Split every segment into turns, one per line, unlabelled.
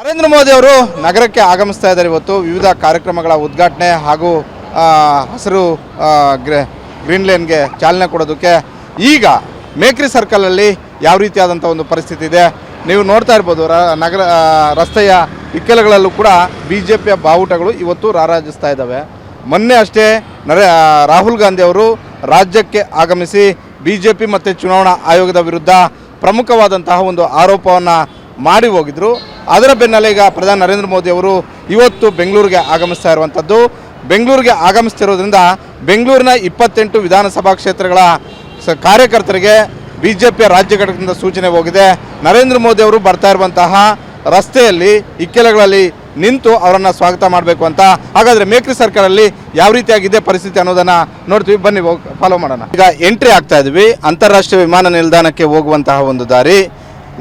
ನರೇಂದ್ರ ಮೋದಿ ಅವರು ನಗರಕ್ಕೆ ಆಗಮಿಸ್ತಾ ಇದ್ದಾರೆ. ಇವತ್ತು ವಿವಿಧ ಕಾರ್ಯಕ್ರಮಗಳ ಉದ್ಘಾಟನೆ ಹಾಗೂ ಹಸಿರು ಗ್ರೀನ್ ಲೈನ್ಗೆ ಚಾಲನೆ ಕೊಡೋದಕ್ಕೆ ಈಗ ಮೇಕ್ರಿ ಸರ್ಕಲಲ್ಲಿ ಯಾವ ರೀತಿಯಾದಂಥ ಒಂದು ಪರಿಸ್ಥಿತಿ ಇದೆ ನೀವು ನೋಡ್ತಾ ಇರ್ಬೋದು. ನಗರ ರಸ್ತೆಯ ಇಕ್ಕೆಲಗಳಲ್ಲೂ ಕೂಡ BJPಯ ಬಾವುಟಗಳು ಇವತ್ತು ರಾರಾಜಿಸ್ತಾ ಇದ್ದಾವೆ. ಮೊನ್ನೆ ಅಷ್ಟೇ ರಾಹುಲ್ ಗಾಂಧಿ ಅವರು ರಾಜ್ಯಕ್ಕೆ ಆಗಮಿಸಿ BJP ಮತ್ತು ಚುನಾವಣಾ ಆಯೋಗದ ವಿರುದ್ಧ ಪ್ರಮುಖವಾದಂತಹ ಒಂದು ಆರೋಪವನ್ನು ಮಾಡಿ ಹೋಗಿದ್ರು. ಅದರ ಬೆನ್ನಲ್ಲೇ ಈಗ ಪ್ರಧಾನಿ ನರೇಂದ್ರ ಮೋದಿ ಅವರು ಇವತ್ತು ಬೆಂಗಳೂರಿಗೆ ಆಗಮಿಸ್ತಾ ಇರುವಂಥದ್ದು. ಬೆಂಗಳೂರಿಗೆ ಆಗಮಿಸ್ತಿರೋದ್ರಿಂದ ಬೆಂಗಳೂರಿನ 28 ವಿಧಾನಸಭಾ ಕ್ಷೇತ್ರಗಳ ಕಾರ್ಯಕರ್ತರಿಗೆ BJPಯ ರಾಜ್ಯ ಘಟಕದಿಂದ ಸೂಚನೆ ಹೋಗಿದೆ. ನರೇಂದ್ರ ಮೋದಿ ಅವರು ಬರ್ತಾ ಇರುವಂತಹ ರಸ್ತೆಯಲ್ಲಿ ಇಕ್ಕೆಲಗಳಲ್ಲಿ ನಿಂತು ಅವರನ್ನು ಸ್ವಾಗತ ಮಾಡಬೇಕು ಅಂತ. ಹಾಗಾದರೆ ಮೇಕ್ರಿ ಸರ್ಕಾರಲ್ಲಿ ಯಾವ ರೀತಿಯಾಗಿದೆ ಪರಿಸ್ಥಿತಿ ಅನ್ನೋದನ್ನು ನೋಡ್ತೀವಿ, ಬನ್ನಿ ಫಾಲೋ ಮಾಡೋಣ. ಈಗ ಎಂಟ್ರಿ ಆಗ್ತಾ ಇದ್ವಿ ಅಂತಾರಾಷ್ಟ್ರೀಯ ವಿಮಾನ ನಿಲ್ದಾಣಕ್ಕೆ ಹೋಗುವಂತಹ ಒಂದು ದಾರಿ.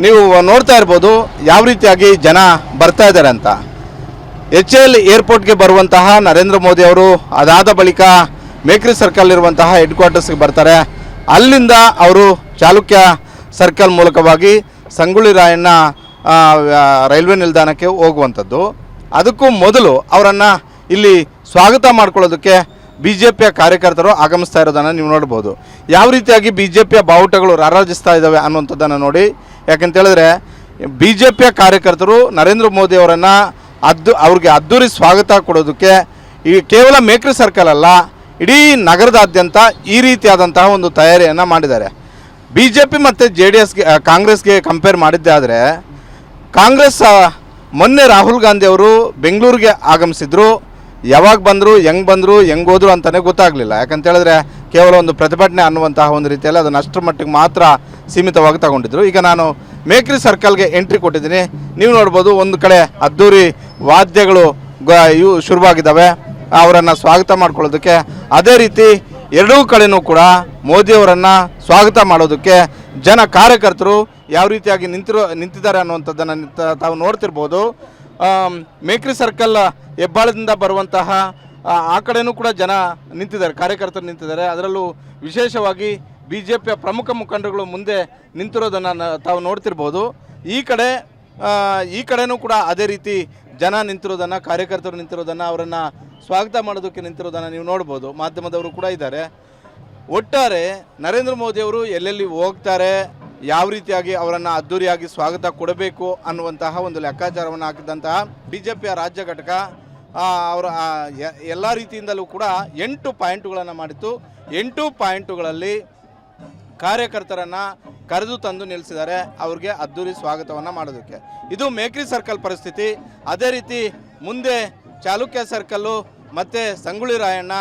ನೀವು ನೋಡ್ತಾ ಇರ್ಬೋದು ಯಾವ ರೀತಿಯಾಗಿ ಜನ ಬರ್ತಾ ಇದ್ದಾರೆ ಅಂತ. HAL ಏರ್ಪೋರ್ಟ್ಗೆ ಬರುವಂತಹ ನರೇಂದ್ರ ಮೋದಿ ಅವರು ಅದಾದ ಬಳಿಕ ಮೇಕ್ರಿ ಸರ್ಕಲ್ ಇರುವಂತಹ ಹೆಡ್ ಕ್ವಾರ್ಟರ್ಸ್ಗೆ ಬರ್ತಾರೆ. ಅಲ್ಲಿಂದ ಅವರು ಚಾಲುಕ್ಯ ಸರ್ಕಲ್ ಮೂಲಕವಾಗಿ ಸಂಗೊಳ್ಳಿ ರಾಯಣ್ಣ ರೈಲ್ವೆ ನಿಲ್ದಾಣಕ್ಕೆ ಹೋಗುವಂಥದ್ದು. ಅದಕ್ಕೂ ಮೊದಲು ಅವರನ್ನು ಇಲ್ಲಿ ಸ್ವಾಗತ ಮಾಡ್ಕೊಳ್ಳೋದಕ್ಕೆ BJPಯ ಕಾರ್ಯಕರ್ತರು ಆಗಮಿಸ್ತಾ ಇರೋದನ್ನು ನೀವು ನೋಡ್ಬೋದು. ಯಾವ ರೀತಿಯಾಗಿ BJPಯ ಬಾವುಟಗಳು ರಾರಾಜಿಸ್ತಾ ಇದ್ದಾವೆ ಅನ್ನುವಂಥದ್ದನ್ನು ನೋಡಿ. ಯಾಕಂತೇಳಿದ್ರೆ BJPಯ ಕಾರ್ಯಕರ್ತರು ನರೇಂದ್ರ ಮೋದಿ ಅವರನ್ನು ಅವ್ರಿಗೆ ಅದ್ದೂರಿ ಸ್ವಾಗತ ಕೊಡೋದಕ್ಕೆ ಈ ಕೇವಲ ಮೇಕ್ರಿ ಸರ್ಕಲ್ ಅಲ್ಲ, ಇಡೀ ನಗರದಾದ್ಯಂತ ಈ ರೀತಿಯಾದಂತಹ ಒಂದು ತಯಾರಿಯನ್ನು ಮಾಡಿದ್ದಾರೆ. BJP ಮತ್ತು ಕಾಂಗ್ರೆಸ್ಗೆ ಕಂಪೇರ್ ಮಾಡಿದ್ದೆ ಆದರೆ ಕಾಂಗ್ರೆಸ್ ಮೊನ್ನೆ ರಾಹುಲ್ ಗಾಂಧಿ ಅವರು ಬೆಂಗಳೂರಿಗೆ ಆಗಮಿಸಿದ್ರು. ಯಾವಾಗ ಬಂದರು, ಹೆಂಗೆ ಹೋದ್ರು ಅಂತಲೇ ಗೊತ್ತಾಗಲಿಲ್ಲ. ಯಾಕಂತೇಳಿದ್ರೆ ಕೇವಲ ಒಂದು ಪ್ರತಿಭಟನೆ ಅನ್ನುವಂತಹ ಒಂದು ರೀತಿಯಲ್ಲಿ ಅದನ್ನು ಅಷ್ಟರ ಮಟ್ಟಿಗೆ ಮಾತ್ರ ಸೀಮಿತವಾಗಿ ತಗೊಂಡಿದ್ರು. ಈಗ ನಾನು ಮೇಕ್ರಿ ಸರ್ಕಲ್ಗೆ ಎಂಟ್ರಿ ಕೊಟ್ಟಿದ್ದೀನಿ. ನೀವು ನೋಡ್ಬೋದು ಒಂದು ಕಡೆ ಅದ್ದೂರಿ ವಾದ್ಯಗಳು ಇವು ಶುರುವಾಗಿದ್ದಾವೆ ಅವರನ್ನು ಸ್ವಾಗತ ಮಾಡ್ಕೊಳ್ಳೋದಕ್ಕೆ. ಅದೇ ರೀತಿ ಎರಡೂ ಕಡೆಯೂ ಕೂಡ ಮೋದಿಯವರನ್ನು ಸ್ವಾಗತ ಮಾಡೋದಕ್ಕೆ ಕಾರ್ಯಕರ್ತರು ಯಾವ ರೀತಿಯಾಗಿ ನಿಂತಿದ್ದಾರೆ ಅನ್ನುವಂಥದ್ದನ್ನು ತಾವು ನೋಡ್ತಿರ್ಬೋದು. ಮೇಕ್ರಿ ಸರ್ಕಲ್ ಹೆಬ್ಬಾಳದಿಂದ ಬರುವಂತಹ ಆ ಕಡೆಯೂ ಕೂಡ ಜನ ನಿಂತಿದ್ದಾರೆ, ಕಾರ್ಯಕರ್ತರು ನಿಂತಿದ್ದಾರೆ. ಅದರಲ್ಲೂ ವಿಶೇಷವಾಗಿ BJPಯ ಪ್ರಮುಖ ಮುಖಂಡರುಗಳು ಮುಂದೆ ನಿಂತಿರೋದನ್ನು ತಾವು ನೋಡ್ತಿರ್ಬೋದು. ಈ ಕಡೆನೂ ಕೂಡ ಅದೇ ರೀತಿ ಜನ ನಿಂತಿರೋದನ್ನು, ಕಾರ್ಯಕರ್ತರು ನಿಂತಿರೋದನ್ನು, ಅವರನ್ನು ಸ್ವಾಗತ ಮಾಡೋದಕ್ಕೆ ನಿಂತಿರೋದನ್ನು ನೀವು ನೋಡ್ಬೋದು. ಮಾಧ್ಯಮದವರು ಕೂಡ ಇದ್ದಾರೆ. ಒಟ್ಟಾರೆ ನರೇಂದ್ರ ಮೋದಿಯವರು ಎಲ್ಲೆಲ್ಲಿ ಹೋಗ್ತಾರೆ, ಯಾವ ರೀತಿಯಾಗಿ ಅವರನ್ನು ಅದ್ದೂರಿಯಾಗಿ ಸ್ವಾಗತ ಕೊಡಬೇಕು ಅನ್ನುವಂತಹ ಒಂದು ಲೆಕ್ಕಾಚಾರವನ್ನು ಹಾಕಿದಂತಹ BJPಯ ರಾಜ್ಯ ಘಟಕ ಅವರ ಎಲ್ಲ ರೀತಿಯಿಂದಲೂ ಕೂಡ 8 ಪಾಯಿಂಟುಗಳನ್ನು ಮಾಡಿತ್ತು. 8 ಪಾಯಿಂಟುಗಳಲ್ಲಿ ಕಾರ್ಯಕರ್ತರನ್ನು ಕರೆದು ತಂದು ನಿಲ್ಲಿಸಿದ್ದಾರೆ ಅವ್ರಿಗೆ ಅದ್ದೂರಿ ಸ್ವಾಗತವನ್ನು ಮಾಡೋದಕ್ಕೆ. ಇದು ಮೇಕ್ರಿ ಸರ್ಕಲ್ ಪರಿಸ್ಥಿತಿ. ಅದೇ ರೀತಿ ಮುಂದೆ ಚಾಲುಕ್ಯ ಸರ್ಕಲ್ಲು ಮತ್ತು ಸಂಗೊಳ್ಳಿ ರಾಯಣ್ಣ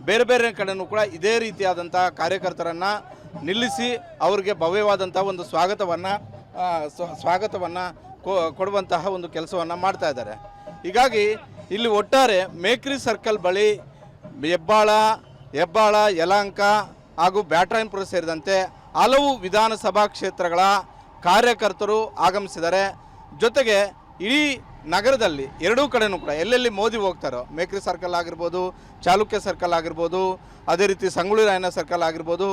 ಬೇರೆ ಬೇರೆ ಕಡೆಯೂ ಕೂಡ ಇದೇ ರೀತಿಯಾದಂಥ ಕಾರ್ಯಕರ್ತರನ್ನು ನಿಲ್ಲಿಸಿ ಅವ್ರಿಗೆ ಭವ್ಯವಾದಂಥ ಒಂದು ಸ್ವಾಗತವನ್ನು ಕೊಡುವಂತಹ ಒಂದು ಕೆಲಸವನ್ನು ಮಾಡ್ತಾ ಇದ್ದಾರೆ. ಹೀಗಾಗಿ ಇಲ್ಲಿ ಒಟ್ಟಾರೆ ಮೇಕ್ರಿ ಸರ್ಕಲ್ ಬಳಿ ಹೆಬ್ಬಾಳ, ಯಲಹಂಕ ಹಾಗೂ ಬ್ಯಾಟರಾಯನಪುರ ಸೇರಿದಂತೆ ಹಲವು ವಿಧಾನಸಭಾ ಕ್ಷೇತ್ರಗಳ ಕಾರ್ಯಕರ್ತರು ಆಗಮಿಸಿದ್ದಾರೆ. ಜೊತೆಗೆ ಇಡೀ ನಗರದಲ್ಲಿ ಎರಡೂ ಕಡೆಯೂ ಕೂಡ ಎಲ್ಲೆಲ್ಲಿ ಮೋದಿ ಹೋಗ್ತಾರೋ, ಮೇಕ್ರಿ ಸರ್ಕಲ್ ಆಗಿರ್ಬೋದು, ಚಾಲುಕ್ಯ ಸರ್ಕಲ್ ಆಗಿರ್ಬೋದು, ಅದೇ ರೀತಿ ಸಂಗೊಳ್ಳಿ ರಾಯಣ್ಣ ಸರ್ಕಲ್ ಆಗಿರ್ಬೋದು,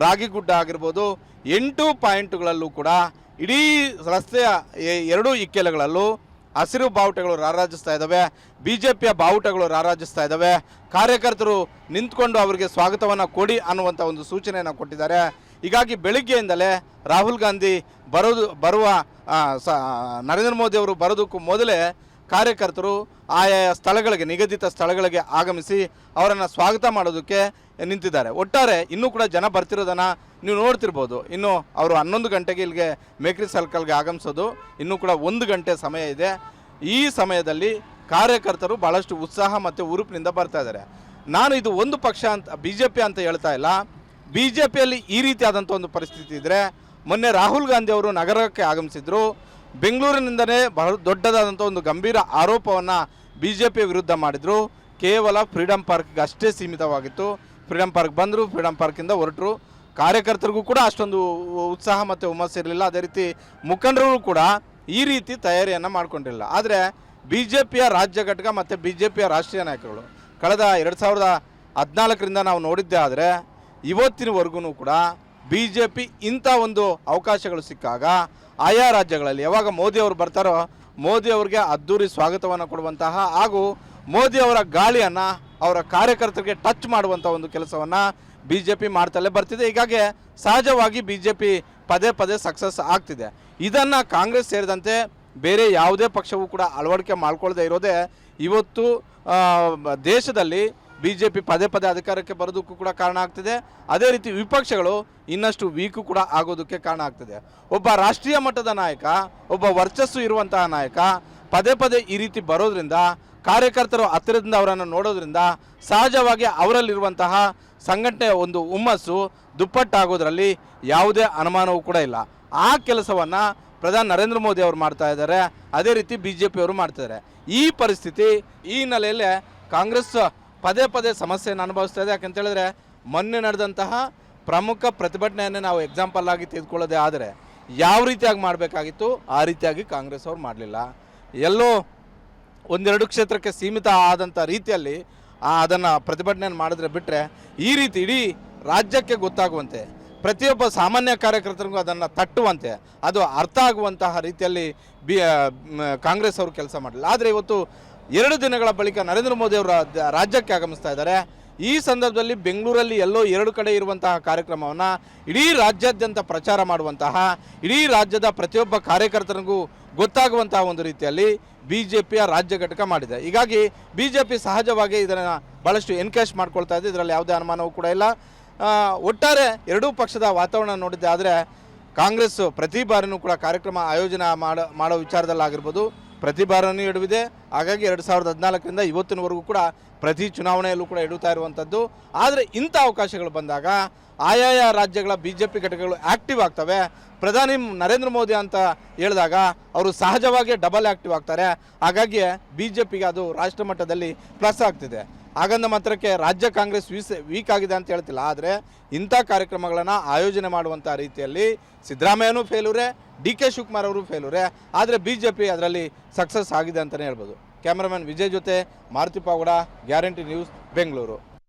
ರಾಗಿಗುಡ್ಡ ಆಗಿರ್ಬೋದು, 8 ಪಾಯಿಂಟುಗಳಲ್ಲೂ ಕೂಡ ಇಡೀ ರಸ್ತೆಯ ಎರಡೂ ಇಕ್ಕೆಲಗಳಲ್ಲೂ ಹಸಿರು ಬಾವುಟಗಳು ರಾರಾಜಿಸ್ತಾ ಇದ್ದಾವೆ. BJPಯ ಬಾವುಟಗಳು ರಾರಾಜಿಸ್ತಾ ಇದ್ದಾವೆ. ಕಾರ್ಯಕರ್ತರು ನಿಂತ್ಕೊಂಡು ಅವರಿಗೆ ಸ್ವಾಗತವನ್ನು ಕೊಡಿ ಅನ್ನುವಂಥ ಒಂದು ಸೂಚನೆಯನ್ನು ಕೊಟ್ಟಿದ್ದಾರೆ. ಹೀಗಾಗಿ ಬೆಳಿಗ್ಗೆಯಿಂದಲೇ ರಾಹುಲ್ ಗಾಂಧಿ ಬರುವ ನರೇಂದ್ರ ಮೋದಿ ಅವರು ಬರೋದಕ್ಕೂ ಮೊದಲೇ ಕಾರ್ಯಕರ್ತರು ಆಯಾ ಸ್ಥಳಗಳಿಗೆ, ನಿಗದಿತ ಸ್ಥಳಗಳಿಗೆ ಆಗಮಿಸಿ ಅವರನ್ನು ಸ್ವಾಗತ ಮಾಡೋದಕ್ಕೆ ನಿಂತಿದ್ದಾರೆ. ಒಟ್ಟಾರೆ ಇನ್ನೂ ಕೂಡ ಜನ ಬರ್ತಿರೋದನ್ನು ನೀವು ನೋಡ್ತಿರ್ಬೋದು. ಇನ್ನು ಅವರು 11 ಗಂಟೆಗೆ ಇಲ್ಲಿಗೆ ಮೇಕ್ರಿ ಸರ್ಕಲ್ಗೆ ಆಗಮಿಸೋದು, ಇನ್ನೂ ಕೂಡ 1 ಗಂಟೆ ಸಮಯ ಇದೆ. ಈ ಸಮಯದಲ್ಲಿ ಕಾರ್ಯಕರ್ತರು ಭಾಳಷ್ಟು ಉತ್ಸಾಹ ಮತ್ತು ಹುರುಪಿನಿಂದ ಬರ್ತಾ ಇದ್ದಾರೆ. ನಾನು ಇದು ಒಂದು ಪಕ್ಷ ಅಂತ BJP ಅಂತ ಹೇಳ್ತಾ ಇಲ್ಲ. BJPಯಲ್ಲಿ ಈ ರೀತಿಯಾದಂಥ ಒಂದು ಪರಿಸ್ಥಿತಿ ಇದ್ದರೆ, ಮೊನ್ನೆ ರಾಹುಲ್ ಗಾಂಧಿ ಅವರು ನಗರಕ್ಕೆ ಆಗಮಿಸಿದ್ರು. ಬೆಂಗಳೂರಿನಿಂದಲೇ ಬಹಳ ದೊಡ್ಡದಾದಂಥ ಒಂದು ಗಂಭೀರ ಆರೋಪವನ್ನು BJP ವಿರುದ್ಧ ಮಾಡಿದರು. ಕೇವಲ ಫ್ರೀಡಮ್ ಪಾರ್ಕ್ಗೆ ಅಷ್ಟೇ ಸೀಮಿತವಾಗಿತ್ತು. ಫ್ರೀಡಮ್ ಪಾರ್ಕ್ ಬಂದರು, ಫ್ರೀಡಮ್ ಪಾರ್ಕಿಂದ ಹೊರಟರು. ಕಾರ್ಯಕರ್ತರಿಗೂ ಕೂಡ ಅಷ್ಟೊಂದು ಉತ್ಸಾಹ ಮತ್ತು ಹುಮ್ಮಸ್ಸು ಇರಲಿಲ್ಲ. ಅದೇ ರೀತಿ ಮುಖಂಡರು ಕೂಡ ಈ ರೀತಿ ತಯಾರಿಯನ್ನು ಮಾಡಿಕೊಂಡಿರಲಿಲ್ಲ. ಆದರೆ BJPಯ ರಾಜ್ಯ ಘಟಕ ಮತ್ತು BJPಯ ರಾಷ್ಟ್ರೀಯ ನಾಯಕರುಗಳು ಕಳೆದ 2014ರಿಂದ ನಾವು ನೋಡಿದ್ದೇ ಆದರೆ ಇವತ್ತಿನವರೆಗೂ ಕೂಡ BJP ಇಂಥ ಒಂದು ಅವಕಾಶಗಳು ಸಿಕ್ಕಾಗ ಆಯಾ ರಾಜ್ಯಗಳಲ್ಲಿ ಯಾವಾಗ ಮೋದಿ ಅವರು ಬರ್ತಾರೋ ಮೋದಿ ಅವರಿಗೆ ಅದ್ದೂರಿ ಸ್ವಾಗತವನ್ನು ಕೊಡುವಂತಹ ಹಾಗೂ ಮೋದಿ ಅವರ ಗಾಳಿಯನ್ನು ಅವರ ಕಾರ್ಯಕರ್ತರಿಗೆ ಟಚ್ ಮಾಡುವಂಥ ಒಂದು ಕೆಲಸವನ್ನು ಬಿ ಜೆ ಪಿ ಮಾಡ್ತಲೇ ಬರ್ತಿದೆ. ಹೀಗಾಗಿ ಸಹಜವಾಗಿ ಬಿ ಜೆ ಪಿ ಪದೇ ಪದೇ ಸಕ್ಸಸ್ ಆಗ್ತಿದೆ. ಇದನ್ನು ಕಾಂಗ್ರೆಸ್ ಸೇರಿದಂತೆ ಬೇರೆ ಯಾವುದೇ ಪಕ್ಷವೂ ಕೂಡ ಅಳವಡಿಕೆ ಮಾಡ್ಕೊಳ್ಳದೆ ಇರೋದೇ ಇವತ್ತು ದೇಶದಲ್ಲಿ ಬಿ ಜೆ ಪಿ ಪದೇ ಪದೇ ಅಧಿಕಾರಕ್ಕೆ ಬರೋದಕ್ಕೂ ಕೂಡ ಕಾರಣ ಆಗ್ತಿದೆ. ಅದೇ ರೀತಿ ವಿಪಕ್ಷಗಳು ಇನ್ನಷ್ಟು ವೀಕು ಕೂಡ ಆಗೋದಕ್ಕೆ ಕಾರಣ ಆಗ್ತಿದೆ. ಒಬ್ಬ ರಾಷ್ಟ್ರೀಯ ಮಟ್ಟದ ನಾಯಕ, ಒಬ್ಬ ವರ್ಚಸ್ಸು ಇರುವಂತಹ ನಾಯಕ ಪದೇ ಪದೇ ಈ ರೀತಿ ಬರೋದ್ರಿಂದ, ಕಾರ್ಯಕರ್ತರು ಹತ್ತಿರದಿಂದ ಅವರನ್ನು ನೋಡೋದ್ರಿಂದ ಸಹಜವಾಗಿ ಅವರಲ್ಲಿರುವಂತಹ ಸಂಘಟನೆಯ ಒಂದು ಹುಮ್ಮಸ್ಸು ದುಪ್ಪಟ್ಟಾಗೋದ್ರಲ್ಲಿ ಯಾವುದೇ ಅನುಮಾನವೂ ಕೂಡ ಇಲ್ಲ. ಆ ಕೆಲಸವನ್ನು ಪ್ರಧಾನಿ ನರೇಂದ್ರ ಮೋದಿ ಅವರು ಮಾಡ್ತಾ ಇದ್ದಾರೆ, ಅದೇ ರೀತಿ ಬಿ ಜೆ ಪಿಯವರು ಮಾಡ್ತಿದ್ದಾರೆ. ಈ ಪರಿಸ್ಥಿತಿ, ಈ ಹಿನ್ನೆಲೆಯಲ್ಲೇ ಕಾಂಗ್ರೆಸ್ ಪದೇ ಪದೇ ಸಮಸ್ಯೆಯನ್ನು ಅನುಭವಿಸ್ತಾ ಇದೆ. ಯಾಕಂತ ಹೇಳಿದ್ರೆ ಮೊನ್ನೆ ನಡೆದಂತಹ ಪ್ರಮುಖ ಪ್ರತಿಭಟನೆಯನ್ನೇ ನಾವು ಎಕ್ಸಾಂಪಲ್ ಆಗಿ ತೆಗೆದುಕೊಳ್ಳೋದೇ ಆದರೆ ಯಾವ ರೀತಿಯಾಗಿ ಮಾಡಬೇಕಾಗಿತ್ತು ಆ ರೀತಿಯಾಗಿ ಕಾಂಗ್ರೆಸ್ ಅವರು ಮಾಡಲಿಲ್ಲ. ಎಲ್ಲೋ ಒಂದೆರಡು ಕ್ಷೇತ್ರಕ್ಕೆ ಸೀಮಿತ ಆದಂಥ ರೀತಿಯಲ್ಲಿ ಅದನ್ನು ಪ್ರತಿಭಟನೆಯನ್ನು ಮಾಡಿದ್ರೆ ಬಿಟ್ಟರೆ ಈ ರೀತಿ ಇಡೀ ರಾಜ್ಯಕ್ಕೆ ಗೊತ್ತಾಗುವಂತೆ, ಪ್ರತಿಯೊಬ್ಬ ಸಾಮಾನ್ಯ ಕಾರ್ಯಕರ್ತರಿಗೂ ಅದನ್ನು ತಟ್ಟುವಂತೆ, ಅದು ಅರ್ಥ ಆಗುವಂತಹ ರೀತಿಯಲ್ಲಿ ಕಾಂಗ್ರೆಸ್ ಅವರು ಕೆಲಸ ಮಾಡಲಿಲ್ಲ. ಆದರೆ ಇವತ್ತು 2 ದಿನಗಳ ಬಳಿಕ ನರೇಂದ್ರ ಮೋದಿ ಅವರು ರಾಜ್ಯಕ್ಕೆ ಆಗಮಿಸ್ತಾ ಇದ್ದಾರೆ. ಈ ಸಂದರ್ಭದಲ್ಲಿ ಬೆಂಗಳೂರಲ್ಲಿ ಎಲ್ಲೋ 2 ಕಡೆ ಇರುವಂತಹ ಕಾರ್ಯಕ್ರಮವನ್ನು ಇಡೀ ರಾಜ್ಯಾದ್ಯಂತ ಪ್ರಚಾರ ಮಾಡುವಂತಹ, ಇಡೀ ರಾಜ್ಯದ ಪ್ರತಿಯೊಬ್ಬ ಕಾರ್ಯಕರ್ತರಿಗೂ ಗೊತ್ತಾಗುವಂತಹ ಒಂದು ರೀತಿಯಲ್ಲಿ ಬಿ ಜೆ ಪಿಯ ರಾಜ್ಯ ಘಟಕ ಮಾಡಿದೆ. ಹೀಗಾಗಿ ಬಿ ಜೆ ಪಿ ಸಹಜವಾಗಿ ಇದನ್ನು ಭಾಳಷ್ಟು ಎನ್ಕ್ಯಾಶ್ ಮಾಡ್ಕೊಳ್ತಾ ಇದೆ. ಇದರಲ್ಲಿ ಯಾವುದೇ ಅನುಮಾನವೂ ಕೂಡ ಇಲ್ಲ. ಒಟ್ಟಾರೆ ಎರಡೂ ಪಕ್ಷದ ವಾತಾವರಣ ನೋಡಿದ್ದೆ ಆದರೆ ಕಾಂಗ್ರೆಸ್ ಪ್ರತಿ ಬಾರಿನೂ ಕೂಡ ಕಾರ್ಯಕ್ರಮ ಆಯೋಜನೆ ಮಾಡೋ ವಿಚಾರದಲ್ಲಾಗಿರ್ಬೋದು ಪ್ರತಿ ಬಾರಿನೂ ಎಡವಿದೆ. ಹಾಗಾಗಿ 2014ರಿಂದ ಇವತ್ತಿನವರೆಗೂ ಕೂಡ ಪ್ರತಿ ಚುನಾವಣೆಯಲ್ಲೂ ಕೂಡ ಎಡುತ್ತಾ ಇರುವಂಥದ್ದು. ಆದರೆ ಇಂಥ ಅವಕಾಶಗಳು ಬಂದಾಗ ಆಯಾಯ ರಾಜ್ಯಗಳ ಬಿ ಜೆ ಪಿ ಘಟಕಗಳು ಆ್ಯಕ್ಟಿವ್ ಆಗ್ತವೆ. ಪ್ರಧಾನಿ ನರೇಂದ್ರ ಮೋದಿ ಅಂತ ಹೇಳಿದಾಗ ಅವರು ಸಹಜವಾಗಿ ಡಬಲ್ ಆ್ಯಕ್ಟಿವ್ ಆಗ್ತಾರೆ. ಹಾಗಾಗಿ ಬಿ ಜೆ ಪಿಗೆ ಅದು ರಾಷ್ಟ್ರ ಮಟ್ಟದಲ್ಲಿ ಪ್ಲಸ್ ಆಗ್ತಿದೆ. ಹಾಗಂದ ಮಾತ್ರಕ್ಕೆ ರಾಜ್ಯ ಕಾಂಗ್ರೆಸ್ ವೀಕ್ ಆಗಿದೆ ಅಂತ ಹೇಳ್ತಿಲ್ಲ. ಆದರೆ ಇಂಥ ಕಾರ್ಯಕ್ರಮಗಳನ್ನು ಆಯೋಜನೆ ಮಾಡುವಂಥ ರೀತಿಯಲ್ಲಿ ಸಿದ್ದರಾಮಯ್ಯನೂ ಫೇಲೂರೇ, ಡಿ ಕೆ ಶಿವಕುಮಾರ್ ಅವರು ಫೇಲೂರೇ. ಆದರೆ ಬಿ ಜೆ ಪಿ ಅದರಲ್ಲಿ ಸಕ್ಸಸ್ ಆಗಿದೆ ಅಂತಲೇ ಹೇಳ್ಬೋದು. ಕ್ಯಾಮ್ರಾಮನ್ ವಿಜಯ್ ಜೊತೆ ಮಾರುತಿ ಪಾವಗಡ, ಗ್ಯಾರಂಟಿ ನ್ಯೂಸ್, ಬೆಂಗಳೂರು.